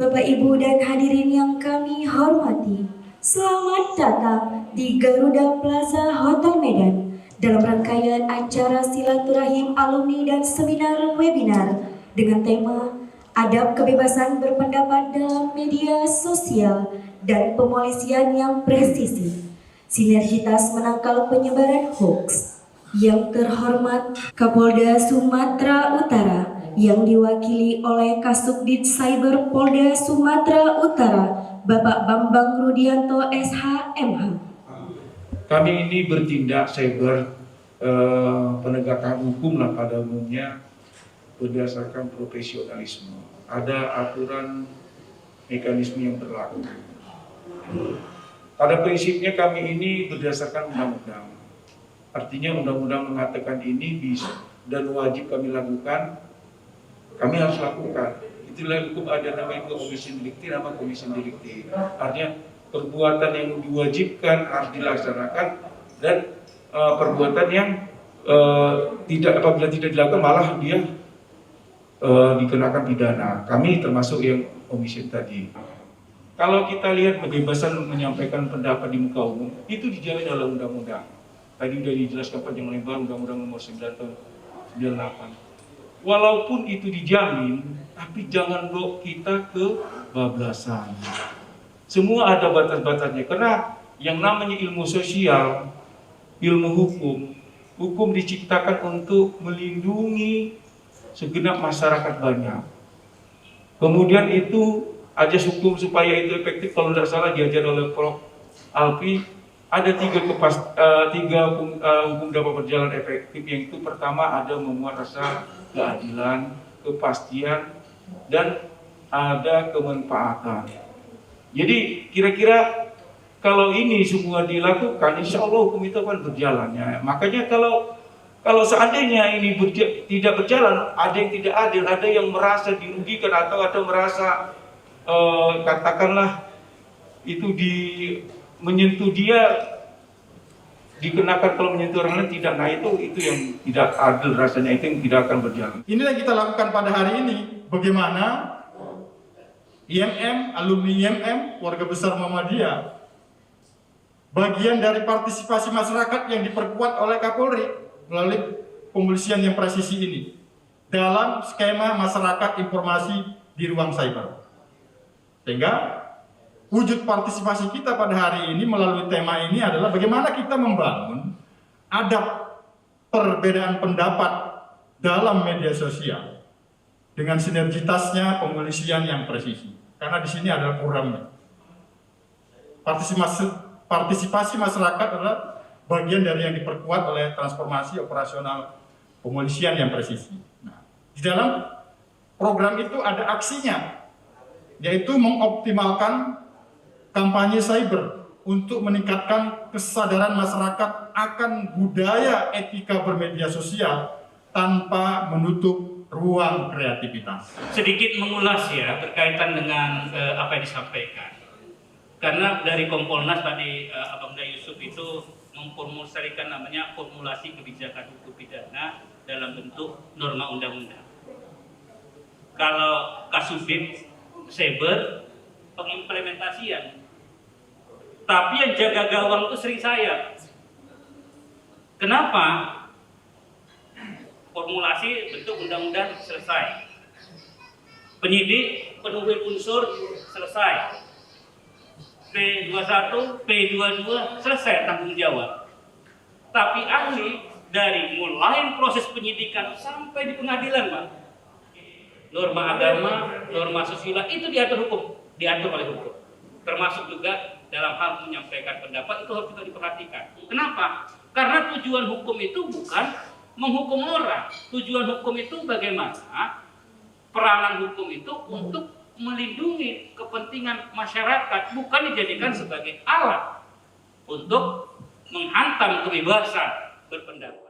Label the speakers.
Speaker 1: Bapak, Ibu, dan hadirin yang kami hormati, selamat datang di Garuda Plaza Hotel Medan dalam rangkaian acara silaturahim alumni dan seminar webinar dengan tema Adab Kebebasan Berpendapat dalam Media Sosial dan Pemolisian yang Presisi, Sinergitas Menangkal Penyebaran Hoax. Yang terhormat Kapolda Sumatera Utara yang diwakili oleh Kasubdit Cyber Polda Sumatera Utara, Bapak Bambang Rudianto SH.MH.
Speaker 2: Kami ini bertindak cyber penegakan hukum lah pada umumnya berdasarkan profesionalisme. Ada aturan mekanisme yang berlaku. Pada prinsipnya kami ini berdasarkan undang-undang. Artinya undang-undang mengatakan ini bisa dan wajib kami lakukan, kami harus lakukan. Itulah hukum, ada namanya komisi delikti, nama komisi delikti. Artinya perbuatan yang diwajibkan harus dilaksanakan dan perbuatan yang apabila tidak dilakukan malah dia dikenakan pidana. Kami termasuk yang komisi tadi. Kalau kita lihat kebebasan menyampaikan pendapat di muka umum itu dijamin oleh undang-undang. Tadi sudah dijelaskan panjang lebar Undang-Undang Nomor 9 Tahun 98. Walaupun itu dijamin, tapi jangan bawa kita ke bablasan. Semua ada batas-batasnya. Karena yang namanya ilmu sosial, ilmu hukum diciptakan untuk melindungi segenap masyarakat banyak. Kemudian itu ajas hukum supaya itu efektif, kalau tidak salah diajar oleh Prof. Alfi, ada tiga hukum dapat berjalan efektif, yang itu pertama ada memuat rasa keadilan, kepastian, dan ada kemanfaatan. Jadi kira-kira kalau ini semua dilakukan, insya Allah hukum itu akan berjalan. Ya. Makanya kalau seandainya ini tidak berjalan, ada yang tidak adil, ada yang merasa dirugikan atau ada merasa katakanlah itu menyentuh dia, dikenakan kalau menyentuh orang lain tidak, nah itu yang tidak adil rasanya, itu yang tidak akan berjalan.
Speaker 3: Inilah yang kita lakukan pada hari ini, bagaimana IMM, alumni IMM, keluarga besar Muhammadiyah, bagian dari partisipasi masyarakat yang diperkuat oleh Kapolri melalui pemolisian yang presisi ini dalam skema masyarakat informasi di ruang cyber. Sehingga wujud partisipasi kita pada hari ini melalui tema ini adalah bagaimana kita membangun adab perbedaan pendapat dalam media sosial dengan sinergitasnya pemolisian yang presisi. Karena di sini adalah programnya. Partisipasi masyarakat adalah bagian dari yang diperkuat oleh transformasi operasional pemolisian yang presisi. Nah, di dalam program itu ada aksinya, yaitu mengoptimalkan kampanye cyber untuk meningkatkan kesadaran masyarakat akan budaya etika bermedia sosial tanpa menutup ruang kreativitas.
Speaker 4: Sedikit mengulas ya berkaitan dengan apa yang disampaikan. Karena dari Kompolnas tadi Abang Yusuf itu memformulasikan namanya formulasi kebijakan hukum pidana dalam bentuk norma undang-undang. Kalau Kasubdit Cyber pengimplementasian. Tapi yang jaga gawang itu sering saya. Kenapa? Formulasi bentuk undang-undang selesai. Penyidik, penuhi unsur selesai. P21, P22 selesai tanggung jawab. Tapi ahli dari mulai proses penyidikan sampai di pengadilan, Pak. Norma agama, norma susila itu diatur oleh hukum. Termasuk juga dalam hal menyampaikan pendapat itu harus kita diperhatikan. Kenapa? Karena tujuan hukum itu bukan menghukum orang. Tujuan hukum itu bagaimana peranan hukum itu untuk melindungi kepentingan masyarakat, bukan dijadikan sebagai alat untuk menghantam kebebasan berpendapat.